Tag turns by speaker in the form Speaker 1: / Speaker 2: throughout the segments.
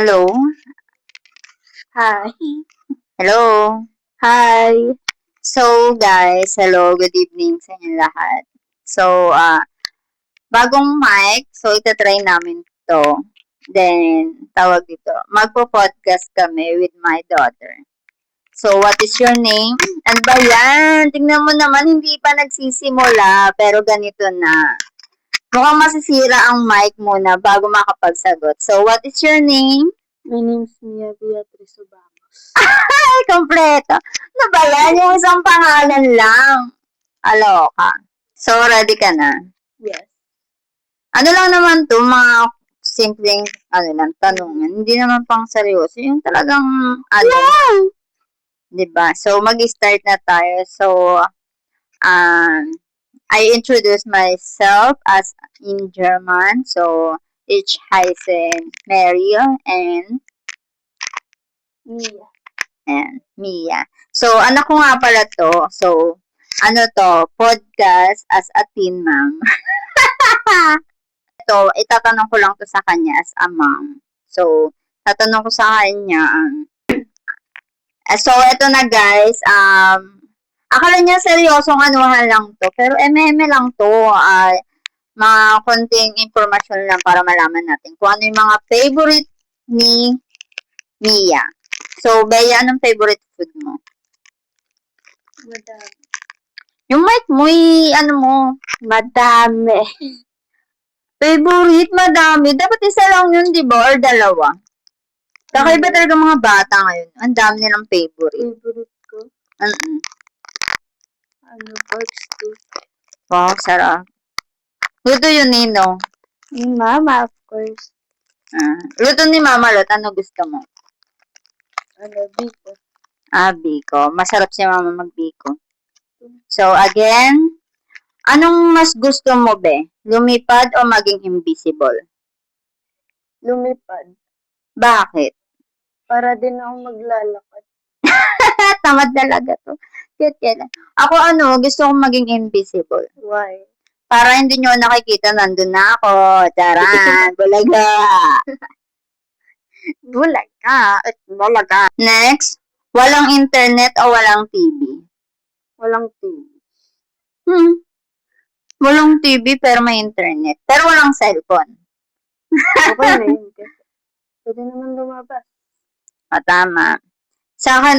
Speaker 1: Hello?
Speaker 2: Hi.
Speaker 1: Hello?
Speaker 2: Hi.
Speaker 1: So, guys, hello, good evening sa inyo lahat. So, bagong mic, so itatry namin to. Then, tawag dito, magpo-podcast kami with my daughter. So, what is your name? Ano ba yan? Tingnan mo naman, hindi pa nagsisimula, pero ganito na. Mukhang masisira ang mic muna bago makapagsagot. So, what is your name?
Speaker 2: My name's Mia Beatriz Obamos.
Speaker 1: Ay, kompleto. Ano ba yan? Yung isang pangalan lang. Aloka. So, ready ka na?
Speaker 2: Yes.
Speaker 1: Ano lang naman to, mga simpleng, tanungan. Hindi naman pang seryoso. Yung talagang, diba? So, mag-start na tayo. So, I introduce myself as in German. So, ich heiße Mary and
Speaker 2: Mia.
Speaker 1: Mia. So, anak ko nga pala to. So, podcast as a teen mom. Ito, itatanong ko lang to sa kanya as a mom. So, tatanong ko sa kanya, so, ito na guys, akala niya seryosong anuhan lang to, pero eme lang to, mga konting informasyon lang para malaman natin kung ano yung mga favorite ni Mia. So, Bea, anong favorite food mo?
Speaker 2: Madami.
Speaker 1: Yung mic mo,
Speaker 2: Madami.
Speaker 1: favorite, madami. Dapat isa lang yun, di ba? Or dalawa. Kakaiba talaga mga bata ngayon. Ang dami nilang favorite.
Speaker 2: Favorite ko? Pork stew.
Speaker 1: Wow, sarap. Luto yun, Nino.
Speaker 2: Ni Mama, of course.
Speaker 1: Luto ni Mama Lot, ano gusto mo?
Speaker 2: Biko.
Speaker 1: Biko. Masarap si Mama magbiko. So, again, anong mas gusto mo, be? Lumipad o maging invisible?
Speaker 2: Lumipad.
Speaker 1: Bakit?
Speaker 2: Para din ako maglalakad.
Speaker 1: Tamad talaga to. Kaya. Ako gusto kong maging invisible.
Speaker 2: Why?
Speaker 1: Para hindi nyo nakikita, nandun na ako. Taran, bulaga. Bulaga. Next, walang internet o walang TV?
Speaker 2: Walang TV.
Speaker 1: Walang TV pero may internet. Pero walang cellphone.
Speaker 2: Okay na yun. Kasi pwede naman lumabas.
Speaker 1: Tama. Sa akin,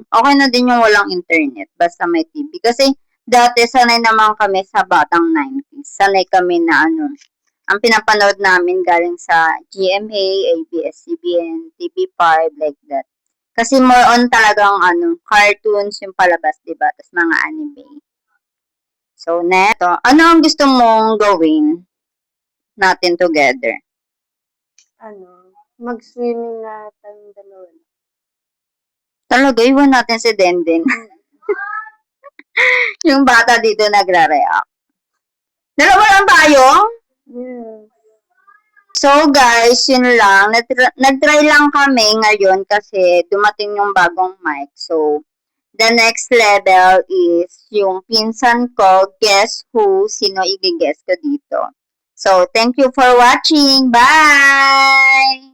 Speaker 1: okay na din yung walang internet. Basta may TV. Kasi, dati, sanay naman kami sa batang 90s. Sanay kami na, ang pinapanood namin galing sa GMA, ABS-CBN, TV5, like that. Kasi more on talagang, cartoons yung palabas, diba? Tapos mga anime. So, neto, ano ang gusto mong gawin natin together?
Speaker 2: Mag-swimming na tayong dalawa.
Speaker 1: Talaga, iwan natin si Denden. Yung bata dito nagra-react. Dalawa lang tayo?
Speaker 2: Yeah.
Speaker 1: So guys, yun lang. Nag-try lang kami ngayon kasi dumating yung bagong mic. So, the next level is yung pinsan ko, guess who, sino i-guess ko dito. So, thank you for watching. Bye!